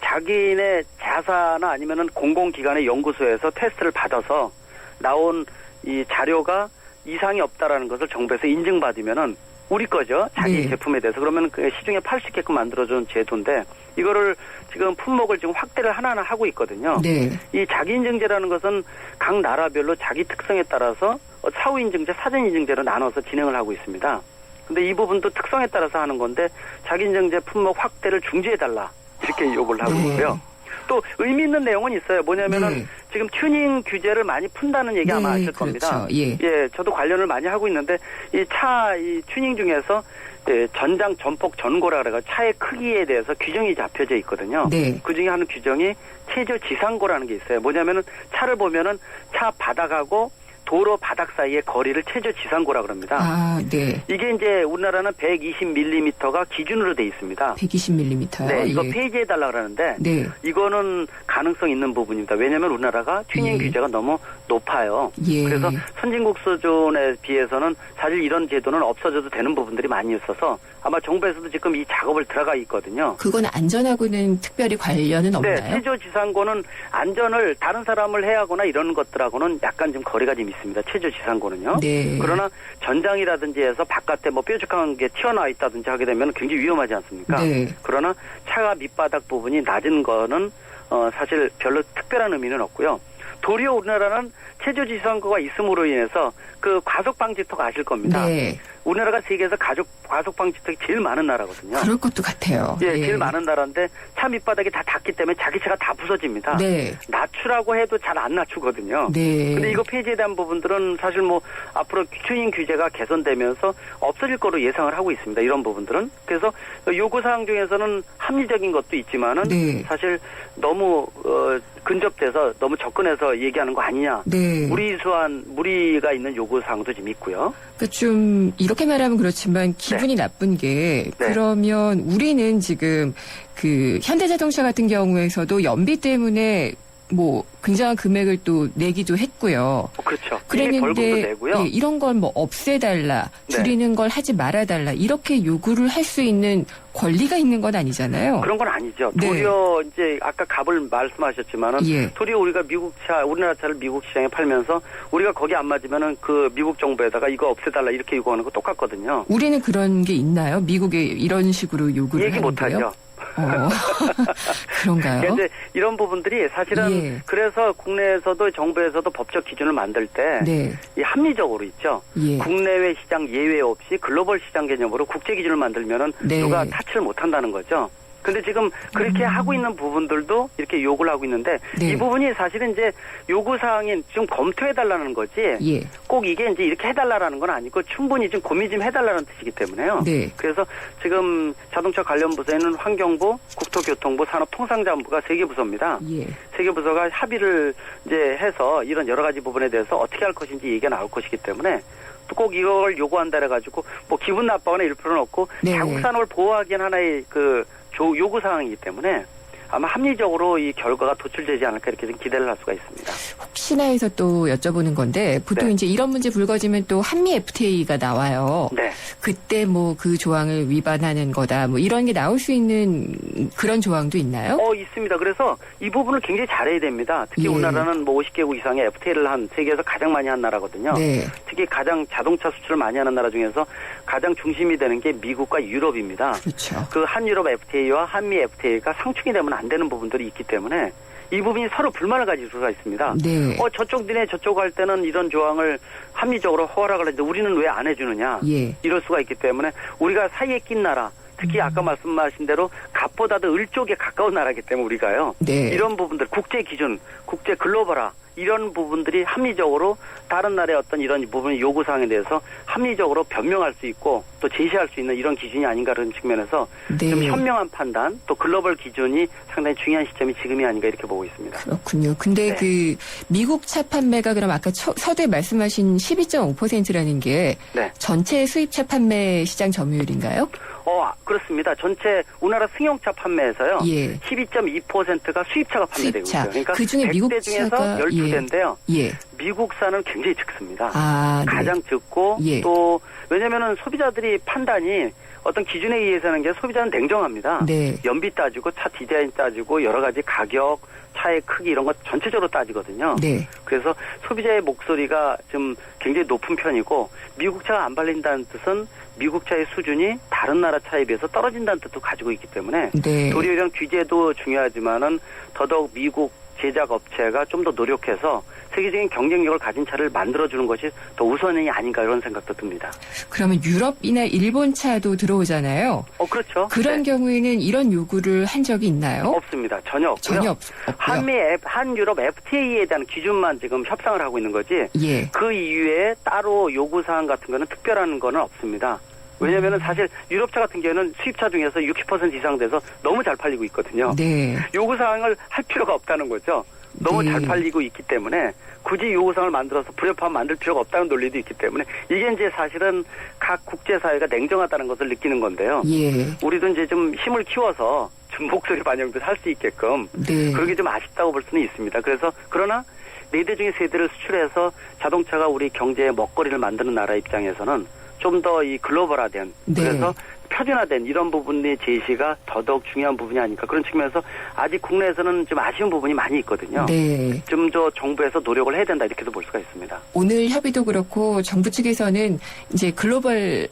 자기네 자사나 아니면은 공공기관의 연구소에서 테스트를 받아서 나온 이 자료가 이상이 없다라는 것을 정부에서 인증받으면은 우리 거죠. 자기 네. 제품에 대해서. 그러면 그 시중에 팔 수 있게끔 만들어준 제도인데 이거를 지금 품목을 지금 확대를 하나하나 하고 있거든요. 네. 이 자기인증제라는 것은 각 나라별로 자기 특성에 따라서 사후인증제, 사전인증제로 나눠서 진행을 하고 있습니다. 근데 이 부분도 특성에 따라서 하는 건데 자기인증제 품목 확대를 중지해달라. 이렇게 요구를 하고 네. 있고요. 또 의미 있는 내용은 있어요. 뭐냐면은 네. 지금 튜닝 규제를 많이 푼다는 얘기 아마 네, 아실 겁니다. 그렇죠. 예. 저도 관련을 많이 하고 있는데 이 튜닝 중에서 전장, 전폭, 전고라 그래가지고 차의 크기에 대해서 규정이 잡혀져 있거든요. 네. 그 중에 하는 규정이 최저 지상고라는 게 있어요. 뭐냐면은 차를 보면은 차 바닥하고 도로 바닥 사이의 거리를 최저 지상고라 그럽니다. 아, 네. 이게 이제 우리나라는 120mm가 기준으로 돼 있습니다. 120mm요. 네, 이거 예. 폐지해달라 그러는데 네. 이거는 가능성 있는 부분입니다. 왜냐하면 우리나라가 튜닝 예. 규제가 너무 높아요. 예. 그래서 선진국 수준에 비해서는 사실 이런 제도는 없어져도 되는 부분들이 많이 있어서 아마 정부에서도 지금 이 작업을 들어가 있거든요. 그건 안전하고는 특별히 관련은 없나요? 네, 최저 지상고는 안전을 다른 사람을 해하거나 이런 것들하고는 약간 좀 거리가 좀 있습니다. 체조지상고는요. 네. 그러나 전장이라든지 해서 바깥에 뭐 뾰족한 게 튀어나와 있다든지 하게 되면 굉장히 위험하지 않습니까? 네. 그러나 차가 밑바닥 부분이 낮은 거는 사실 별로 특별한 의미는 없고요. 도리어 우리나라는 체조지상고가 있음으로 인해서 그 과속방지턱 아실 겁니다. 네. 우리나라가 세계에서 과속방지턱이 제일 많은 나라거든요. 그럴 것도 같아요. 예, 제일 많은 나라인데 차 밑바닥이 다 닿기 때문에 자기 차가 다 부서집니다. 네. 낮추라고 해도 잘 안 낮추거든요. 네. 근데 이거 폐지에 대한 부분들은 사실 뭐 앞으로 추인 규제가 개선되면서 없어질 거로 예상을 하고 있습니다. 이런 부분들은. 그래서 요구사항 중에서는 합리적인 것도 있지만은 네. 사실 너무 근접돼서 너무 접근해서 얘기하는 거 아니냐. 네. 무리가 있는 요구사항도 좀 있고요. 그 좀 이렇게 말하면 그렇지만 기분이 나쁜 게 네. 그러면 우리는 지금 그 현대자동차 같은 경우에서도 연비 때문에 뭐 굉장한 금액을 또 내기도 했고요. 그렇죠. 벌금도 그랬는데 내고요. 예, 이런 걸 뭐 없애달라, 네. 줄이는 걸 하지 말아달라 이렇게 요구를 할 수 있는 권리가 있는 건 아니잖아요. 그런 건 아니죠. 네. 도리어 이제 아까 값을 말씀하셨지만은 예. 도리어 우리가 우리나라 차를 미국 시장에 팔면서 우리가 거기 안 맞으면은 그 미국 정부에다가 이거 없애달라 이렇게 요구하는 거 똑같거든요. 우리는 그런 게 있나요? 미국에 이런 식으로 요구를 얘기 못 하는데요? 하죠. 그런가요? 그런데 이런 부분들이 사실은 예. 그래서 국내에서도 정부에서도 법적 기준을 만들 때 네. 이 합리적으로 있죠. 예. 국내외 시장 예외 없이 글로벌 시장 개념으로 국제 기준을 만들면은 네. 누가 타치를 못 한다는 거죠. 근데 지금 그렇게 하고 있는 부분들도 이렇게 요구를 하고 있는데 네. 이 부분이 사실은 이제 요구사항이 좀 검토해달라는 거지 예. 꼭 이게 이제 이렇게 해달라는 건 아니고 충분히 좀 고민 좀 해달라는 뜻이기 때문에요. 네. 그래서 지금 자동차 관련 부서에는 환경부, 국토교통부, 산업통상자원부가 3개 부서입니다. 예. 3개 부서가 합의를 이제 해서 이런 여러 가지 부분에 대해서 어떻게 할 것인지 얘기가 나올 것이기 때문에 또 꼭 이걸 요구한다 해가지고 뭐 기분 나빠거나 이럴 필요는 없고 네. 자국 산업을 보호하기엔 하나의 그 요구 사항이기 때문에 아마 합리적으로 이 결과가 도출되지 않을까 이렇게 좀 기대를 할 수가 있습니다. 혹시나 해서 또 여쭤보는 건데 보통 네. 이제 이런 문제 불거지면 또 한미 FTA가 나와요. 네. 그때 뭐 그 조항을 위반하는 거다 뭐 이런 게 나올 수 있는 그런 조항도 있나요? 있습니다. 그래서 이 부분을 굉장히 잘해야 됩니다. 특히 예. 우리나라는 뭐 50개국 이상의 FTA를 한 세계에서 가장 많이 한 나라거든요. 네. 특히 가장 자동차 수출을 많이 하는 나라 중에서 가장 중심이 되는 게 미국과 유럽입니다. 그렇죠. 그 한유럽 FTA와 한미 FTA가 상충이 되면 안 되는 부분들이 있기 때문에 이 부분이 서로 불만을 가질 수가 있습니다. 네. 저쪽 니네 저쪽 할 때는 이런 조항을 합리적으로 허락을 했는데 우리는 왜 안 해주느냐. 예. 이럴 수가 있기 때문에 우리가 사이에 낀 나라 특히 아까 말씀하신 대로 값보다도 을 쪽에 가까운 나라이기 때문에 우리가요. 네. 이런 부분들 국제 기준, 국제 글로벌화 이런 부분들이 합리적으로 다른 나라의 어떤 이런 부분의 요구사항에 대해서 합리적으로 변명할 수 있고 또 제시할 수 있는 이런 기준이 아닌가 그런 측면에서 네. 좀 현명한 판단 또 글로벌 기준이 상당히 중요한 시점이 지금이 아닌가 이렇게 보고 있습니다. 그렇군요. 근데 네. 그 미국 차 판매가 그럼 아까 서두에 말씀하신 12.5%라는 게 네. 전체 수입차 판매 시장 점유율인가요? 그렇습니다. 전체 우리나라 승용차 판매에서요. 예. 12.2%가 수입차가 판매되고 수입차. 있어요. 그러니까 그중에 100대 미국 중에서 차가 12대인데요. 예. 미국산은 굉장히 적습니다. 아, 네. 가장 적고 예. 또 왜냐면은 소비자들이 판단이 어떤 기준에 의해서 하는 게 소비자는 냉정합니다. 네. 연비 따지고 차 디자인 따지고 여러 가지 가격, 차의 크기 이런 것 전체적으로 따지거든요. 네. 그래서 소비자의 목소리가 좀 굉장히 높은 편이고 미국 차가 안 발린다는 뜻은 미국 차의 수준이 다른 나라 차에 비해서 떨어진다는 뜻도 가지고 있기 때문에 네. 도리어 이런 규제도 중요하지만은 더더욱 미국 제작 업체가 좀 더 노력해서 세계적인 경쟁력을 가진 차를 만들어주는 것이 더 우선이 아닌가 이런 생각도 듭니다. 그러면 유럽이나 일본 차도 들어오잖아요. 그렇죠. 그런 네. 경우에는 이런 요구를 한 적이 있나요? 없습니다. 전혀 없고요. 전혀 없고요. 한유럽 FTA에 대한 기준만 지금 협상을 하고 있는 거지. 예. 그 이후에 따로 요구사항 같은 거는 특별한 거는 없습니다. 왜냐면은 사실 유럽차 같은 경우에는 수입차 중에서 60% 이상 돼서 너무 잘 팔리고 있거든요. 네. 요구사항을 할 필요가 없다는 거죠. 너무 네. 잘 팔리고 있기 때문에 굳이 요구사항을 만들어서 불협화음 만들 필요가 없다는 논리도 있기 때문에 이게 이제 사실은 각 국제사회가 냉정하다는 것을 느끼는 건데요. 예. 우리도 이제 좀 힘을 키워서 좀 목소리 반영도 할 수 있게끔 네. 그러기 좀 아쉽다고 볼 수는 있습니다. 그래서 그러나 4대 중에 3대를 수출해서 자동차가 우리 경제의 먹거리를 만드는 나라 입장에서는 좀 더 이 글로벌화된 네. 그래서 표준화된 이런 부분의 제시가 더더욱 중요한 부분이 아닐까 그런 측면에서 아직 국내에서는 좀 아쉬운 부분이 많이 있거든요. 네. 좀 더 정부에서 노력을 해야 된다 이렇게도 볼 수가 있습니다. 오늘 협의도 그렇고 정부 측에서는 이제 글로벌에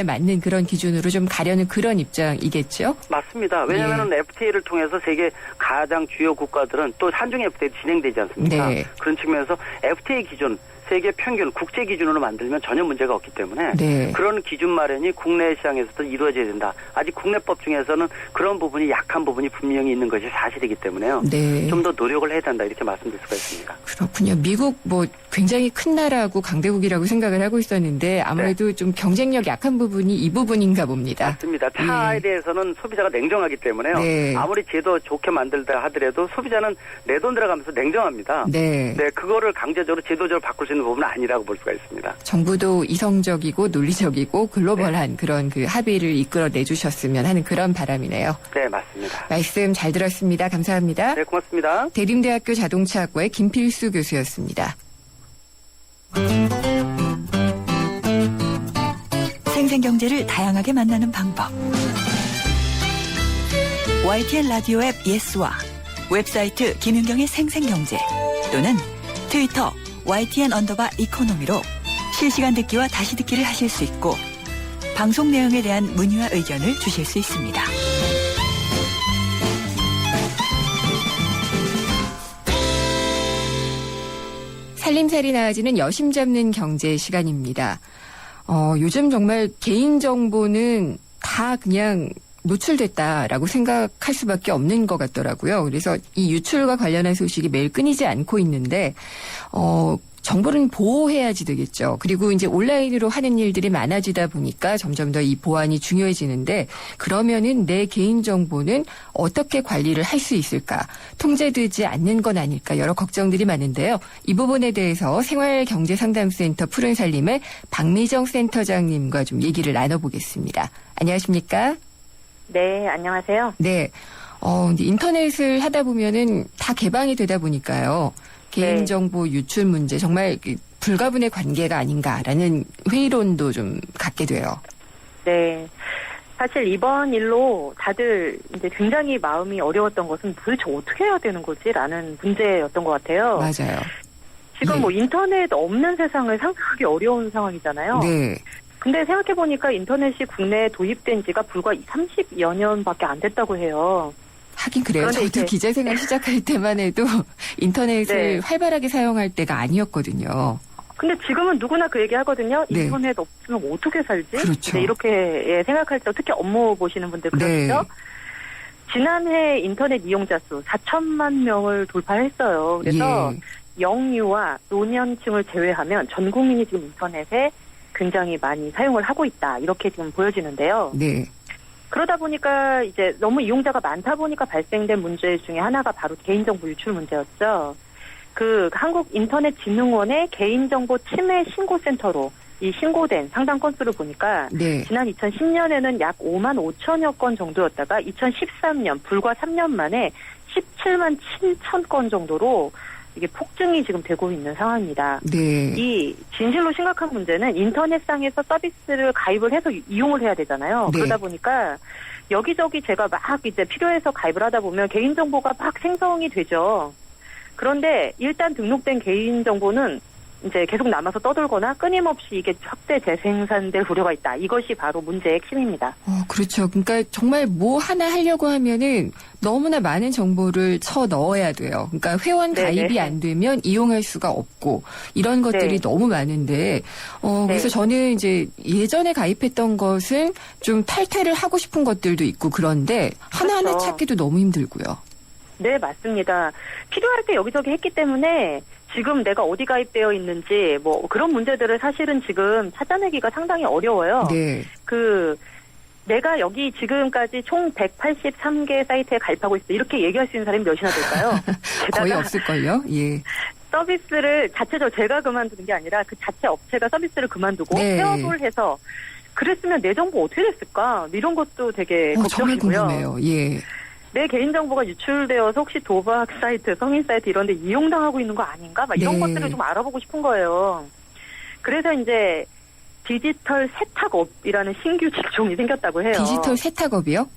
맞는 그런 기준으로 좀 가려는 그런 입장이겠죠? 맞습니다. 왜냐하면 FTA를 통해서 세계 가장 주요 국가들은 또 한중 FTA 진행되지 않습니까? 네. 그런 측면에서 FTA 기준, 세계 평균, 국제 기준으로 만들면 전혀 문제가 없기 때문에 네. 그런 기준 마련이 국내 시장에서도 이루어져야 된다. 아직 국내법 중에서는 그런 부분이 약한 부분이 분명히 있는 것이 사실이기 때문에요. 네. 좀 더 노력을 해야 된다 이렇게 말씀드릴 수가 있습니다. 그렇군요. 미국 굉장히 큰 나라고 강대국이라고 생각을 하고 있었는데 아무래도 좀 경쟁력 약한 부분이 이 부분인가 봅니다. 맞습니다. 차에 대해서는 소비자가 냉정하기 때문에요. 네. 아무리 제도 좋게 만들다 하더라도 소비자는 내 돈 들어가면서 냉정합니다. 네. 그거를 강제적으로 제도적으로 바꿀 수 있는 부분은 아니라고 볼 수가 있습니다. 정부도 이성적이고 논리적이고 글로벌한 그런 그 합의를 이끌어내 주셨으면 하는 그런 바람이네요. 네, 맞습니다. 말씀 잘 들었습니다. 감사합니다. 네, 고맙습니다. 대림대학교 자동차학과의 김필수 교수였습니다. 생생경제를 다양하게 만나는 방법. YTN 라디오 앱 예스와 웹사이트 김윤경의 생생경제 또는 트위터 YTN_이코노미로 실시간 듣기와 다시 듣기를 하실 수 있고 방송 내용에 대한 문의와 의견을 주실 수 있습니다. 살림살이 나아지는 여심 잡는 경제 시간입니다. 요즘 정말 개인정보는 다 그냥 노출됐다라고 생각할 수밖에 없는 것 같더라고요. 그래서 이 유출과 관련한 소식이 매일 끊이지 않고 있는데, 정보는 보호해야지 되겠죠. 그리고 이제 온라인으로 하는 일들이 많아지다 보니까 점점 더 이 보안이 중요해지는데 그러면은 내 개인정보는 어떻게 관리를 할 수 있을까? 통제되지 않는 건 아닐까? 여러 걱정들이 많은데요. 이 부분에 대해서 생활경제상담센터 푸른살림의 박미정 센터장님과 좀 얘기를 나눠보겠습니다. 안녕하십니까? 네, 안녕하세요. 네. 이제 인터넷을 하다 보면은 다 개방이 되다 보니까요. 개인정보 유출 문제 정말 불가분의 관계가 아닌가라는 회의론도 좀 갖게 돼요. 네. 사실 이번 일로 다들 이제 굉장히 마음이 어려웠던 것은 도대체 어떻게 해야 되는 거지라는 문제였던 것 같아요. 맞아요. 지금 인터넷 없는 세상을 상상하기 어려운 상황이잖아요. 네. 근데 생각해보니까 인터넷이 국내에 도입된 지가 불과 30여 년밖에 안 됐다고 해요. 하긴 그래요. 저도 기자생활 시작할 때만 해도 인터넷을 활발하게 사용할 때가 아니었거든요. 근데 지금은 누구나 그 얘기 하거든요. 인터넷 없으면 어떻게 살지? 그렇죠. 이렇게 생각할 때 특히 업무 보시는 분들 그렇죠. 지난해 인터넷 이용자 수 4천만 명을 돌파했어요. 그래서 영유아, 노년층을 제외하면 전 국민이 지금 인터넷에 굉장히 많이 사용을 하고 있다. 이렇게 지금 보여지는데요. 네. 그러다 보니까 이제 너무 이용자가 많다 보니까 발생된 문제 중에 하나가 바로 개인정보 유출 문제였죠. 한국인터넷진흥원의 개인정보 침해 신고센터로 이 신고된 상담 건수를 보니까 지난 2010년에는 약 5만 5천여 건 정도였다가 2013년 불과 3년 만에 17만 7천 건 정도로 이게 폭증이 지금 되고 있는 상황입니다. 네. 이 진실로 심각한 문제는 인터넷상에서 서비스를 가입을 해서 이용을 해야 되잖아요. 그러다 보니까 여기저기 제가 막 이제 필요해서 가입을 하다 보면 개인정보가 막 생성이 되죠. 그런데 일단 등록된 개인정보는 이제 계속 남아서 떠돌거나 끊임없이 이게 확대 재생산될 우려가 있다. 이것이 바로 문제의 핵심입니다. 그렇죠. 그러니까 정말 뭐 하나 하려고 하면은 너무나 많은 정보를 쳐 넣어야 돼요. 그러니까 회원 가입이 안 되면 이용할 수가 없고 이런 것들이 너무 많은데 그래서 저는 이제 예전에 가입했던 것은 좀 탈퇴를 하고 싶은 것들도 있고 그런데 하나하나 찾기도 너무 힘들고요. 네, 맞습니다. 필요할 때 여기저기 했기 때문에 지금 내가 어디 가입되어 있는지 그런 문제들을 사실은 지금 찾아내기가 상당히 어려워요. 네. 내가 여기 지금까지 총 183개 사이트에 가입하고 있어. 이렇게 얘기할 수 있는 사람이 몇이나 될까요? 거의 없을걸요? 예. 서비스를 자체적으로 제가 그만두는 게 아니라 그 자체 업체가 서비스를 그만두고 폐업을 해서 그랬으면 내 정보 어떻게 됐을까? 이런 것도 되게 걱정이고요. 정말 궁금해요. 예. 내 개인정보가 유출되어서 혹시 도박 사이트, 성인 사이트 이런 데 이용당하고 있는 거 아닌가? 이런 것들을 좀 알아보고 싶은 거예요. 그래서 이제 디지털 세탁업이라는 신규 직종이 생겼다고 해요. 디지털 세탁업이요?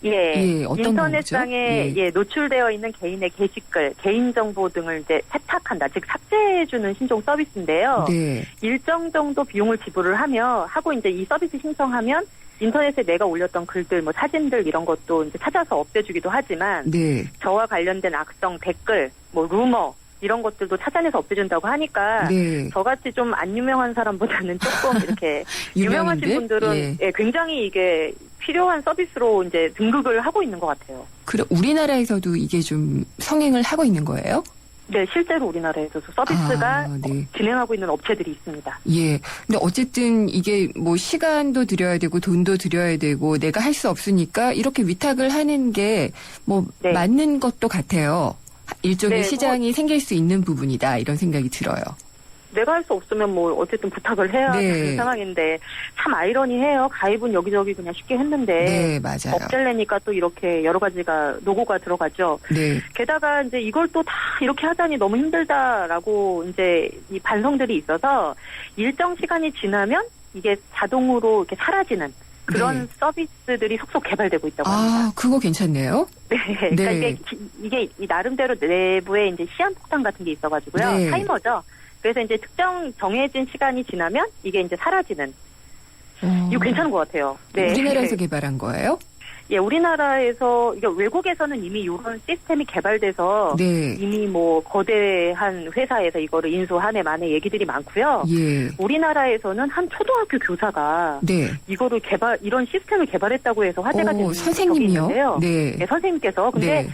예, 어떤 인터넷상에 거죠? 예. 노출되어 있는 개인의 게시글, 개인정보 등을 이제 세탁한다, 즉 삭제해주는 신종 서비스인데요. 네. 일정 정도 비용을 지불을 하고 이제 이 서비스 신청하면 인터넷에 내가 올렸던 글들, 뭐 사진들 이런 것도 이제 찾아서 없애주기도 하지만 네. 저와 관련된 악성 댓글, 뭐 루머 이런 것들도 찾아내서 없애준다고 하니까 네. 저같이 좀 안 유명한 사람보다는 조금 이렇게 유명하신 유명한데? 분들은 예, 굉장히 이게 필요한 서비스로 이제 등극을 하고 있는 것 같아요. 그래, 우리나라에서도 이게 좀 성행을 하고 있는 거예요? 네, 실제로 우리나라에서도 서비스가 네. 진행하고 있는 업체들이 있습니다. 예. 근데 어쨌든 이게 뭐 시간도 들여야 되고 돈도 들여야 되고 내가 할 수 없으니까 이렇게 위탁을 하는 게 뭐 네. 맞는 것도 같아요. 일종의 네, 시장이 생길 수 있는 부분이다 이런 생각이 들어요. 내가 할 수 없으면 뭐 어쨌든 부탁을 해야 네. 되는 상황인데 참 아이러니해요. 가입은 여기저기 그냥 쉽게 했는데 네, 맞아요. 업잘내니까 또 이렇게 여러 가지가 노고가 들어가죠. 네. 게다가 이제 이걸 또 다 이렇게 하자니 너무 힘들다라고 이제 이 반성들이 있어서 일정 시간이 지나면 이게 자동으로 이렇게 사라지는 그런 네. 서비스들이 속속 개발되고 있다고 합니다. 아, 그거 괜찮네요. 네, 그러니까 네. 이게 이 나름대로 내부에 이제 시한폭탄 같은 게 있어가지고요. 네. 타이머죠. 그래서 이제 특정 정해진 시간이 지나면 이게 이제 사라지는. 이거 괜찮은 것 같아요. 네. 우리나라에서 개발한 거예요? 예, 우리나라에서, 이게 외국에서는 이미 이런 시스템이 개발돼서 네. 이미 뭐 거대한 회사에서 이거를 인수한 해 만에 얘기들이 많고요. 예. 우리나라에서는 한 초등학교 교사가 네. 이거를 이런 시스템을 개발했다고 해서 화제가 되는 적이 선생님이요? 있는데요. 네. 네, 선생님께서. 근데 네.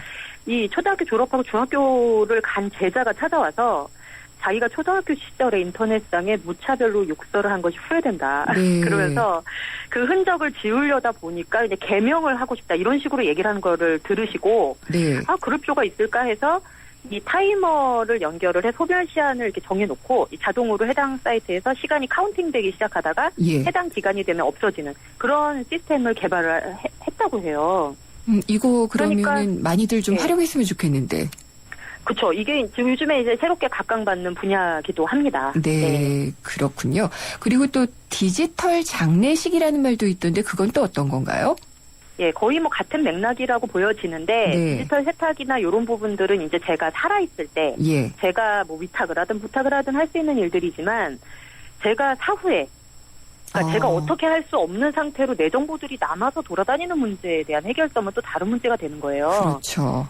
이 초등학교 졸업하고 중학교를 간 제자가 찾아와서 자기가 초등학교 시절에 인터넷상에 무차별로 욕설을 한 것이 후회된다. 네. 그러면서 그 흔적을 지우려다 보니까 이제 개명을 하고 싶다. 이런 식으로 얘기를 하는 거를 들으시고 네. 그럴 필요가 있을까 해서 이 타이머를 연결을 해 소멸 시한을 이렇게 정해놓고 이 자동으로 해당 사이트에서 시간이 카운팅되기 시작하다가 예. 해당 기간이 되면 없어지는 그런 시스템을 개발을 했다고 해요. 이거 그러면은 그러니까, 많이들 좀 네. 활용했으면 좋겠는데. 그렇죠. 이게 지금 요즘에 이제 새롭게 각광받는 분야기도 합니다. 네, 그렇군요. 그리고 또 디지털 장례식이라는 말도 있던데 그건 또 어떤 건가요? 예, 거의 뭐 같은 맥락이라고 보여지는데 네. 디지털 세탁이나 이런 부분들은 이제 제가 살아있을 때 예. 제가 뭐 위탁을 하든 부탁을 하든 할 수 있는 일들이지만 제가 사후에 그러니까 제가 어떻게 할 수 없는 상태로 내 정보들이 남아서 돌아다니는 문제에 대한 해결점은 또 다른 문제가 되는 거예요. 그렇죠.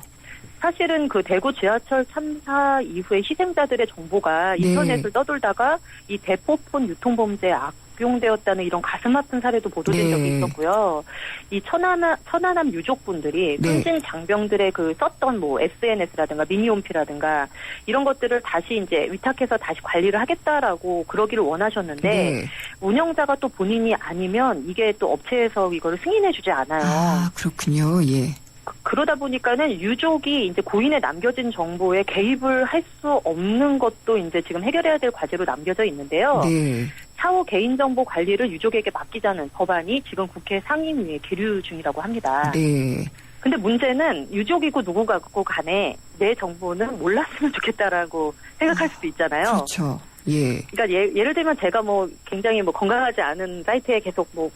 사실은 그 대구 지하철 참사 이후에 희생자들의 정보가 네. 인터넷을 떠돌다가 이 대포폰 유통범죄에 악용되었다는 이런 가슴 아픈 사례도 보도된 네. 적이 있었고요. 이 천안함 유족분들이 네. 숨진 장병들의 그 썼던 뭐 SNS라든가 미니홈피라든가 이런 것들을 다시 이제 위탁해서 다시 관리를 하겠다라고 그러기를 원하셨는데 네. 운영자가 또 본인이 아니면 이게 또 업체에서 이거를 승인해주지 않아요. 아, 그렇군요. 예. 그러다 보니까는 유족이 이제 고인에 남겨진 정보에 개입을 할 수 없는 것도 이제 지금 해결해야 될 과제로 남겨져 있는데요. 네. 차후 개인정보 관리를 유족에게 맡기자는 법안이 지금 국회 상임위에 계류 중이라고 합니다. 네. 근데 문제는 유족이고 누구가고 간에 내 정보는 몰랐으면 좋겠다라고 생각할 수도 있잖아요. 그렇죠. 예. 그러니까 예를 들면 제가 뭐 굉장히 뭐 건강하지 않은 사이트에 계속 뭐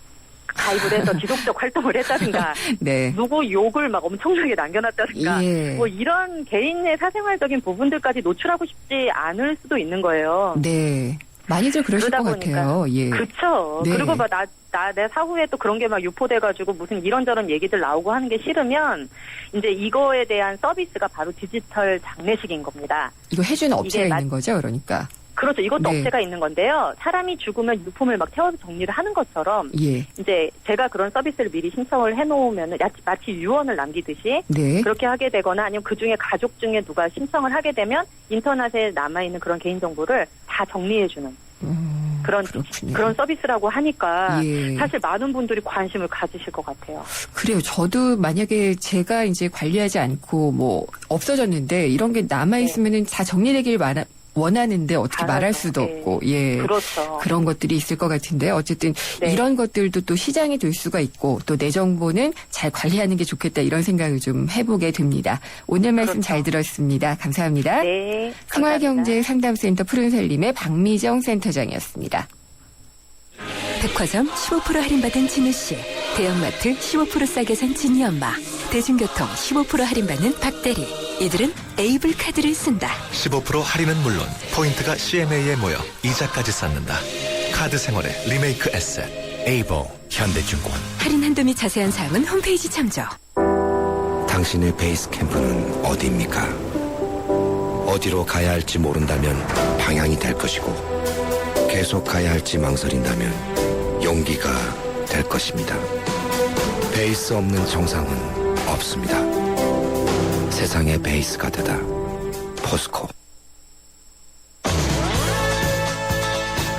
가입을 해서 지속적 활동을 했다든가 네. 누구 욕을 막 엄청나게 남겨놨다든가 예. 뭐 이런 개인의 사생활적인 부분들까지 노출하고 싶지 않을 수도 있는 거예요. 네. 많이들 그러실 것 그러다 보니까. 같아요. 예. 그렇죠. 네. 그리고 막 내 사후에 또 그런 게 막 유포돼가지고 무슨 이런저런 얘기들 나오고 하는 게 싫으면 이제 이거에 대한 서비스가 바로 디지털 장례식인 겁니다. 이거 해주는 업체가 이게 있는 거죠, 그러니까. 그렇죠. 이것도 네. 업체가 있는 건데요. 사람이 죽으면 유품을 막 태워서 정리를 하는 것처럼 예. 이제 제가 그런 서비스를 미리 신청을 해놓으면 마치 유언을 남기듯이 네. 그렇게 하게 되거나 아니면 그중에 가족 중에 누가 신청을 하게 되면 인터넷에 남아있는 그런 개인정보를 다 정리해주는 그런 서비스라고 하니까 예. 사실 많은 분들이 관심을 가지실 것 같아요. 그래요. 저도 만약에 제가 이제 관리하지 않고 뭐 없어졌는데 이런 게 남아있으면은 다 정리되길 원하는데 어떻게 말할 수도 없고, 예. 그렇죠. 그런 것들이 있을 것 같은데 어쨌든 네. 이런 것들도 또 시장이 될 수가 있고 또 내 정보는 잘 관리하는 게 좋겠다 이런 생각을 좀 해보게 됩니다. 오늘 말씀 그렇죠. 잘 들었습니다. 감사합니다. 네. 생활경제 상담센터 푸른살림의 박미정 센터장이었습니다. 백화점 15% 할인받은 진우씨, 대형마트 15% 싸게 산 진이 엄마, 대중교통 15% 할인받는 박대리. 이들은 에이블 카드를 쓴다. 15% 할인은 물론 포인트가 CMA에 모여 이자까지 쌓는다. 카드 생활의 리메이크 에셋 에이버 현대증권. 할인 한도 및 자세한 사항은 홈페이지 참조. 당신의 베이스 캠프는 어디입니까? 어디로 가야 할지 모른다면 방향이 될 것이고, 계속 가야 할지 망설인다면 용기가 될 것입니다. 베이스 없는 정상은 없습니다. 세상의 베이스가 되다. 포스코.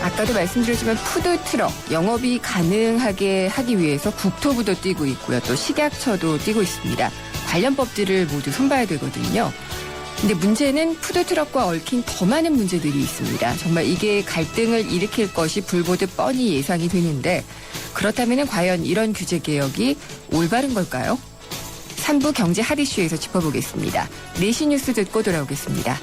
아까도 말씀드렸지만 푸드트럭 영업이 가능하게 하기 위해서 국토부도 뛰고 있고요. 또 식약처도 뛰고 있습니다. 관련 법들을 모두 손봐야 되거든요. 근데 문제는 푸드트럭과 얽힌 더 많은 문제들이 있습니다. 정말 이게 갈등을 일으킬 것이 불보듯 뻔히 예상이 되는데, 그렇다면 과연 이런 규제 개혁이 올바른 걸까요? 3부 경제 핫이슈에서 짚어보겠습니다. 내시 뉴스 듣고 돌아오겠습니다.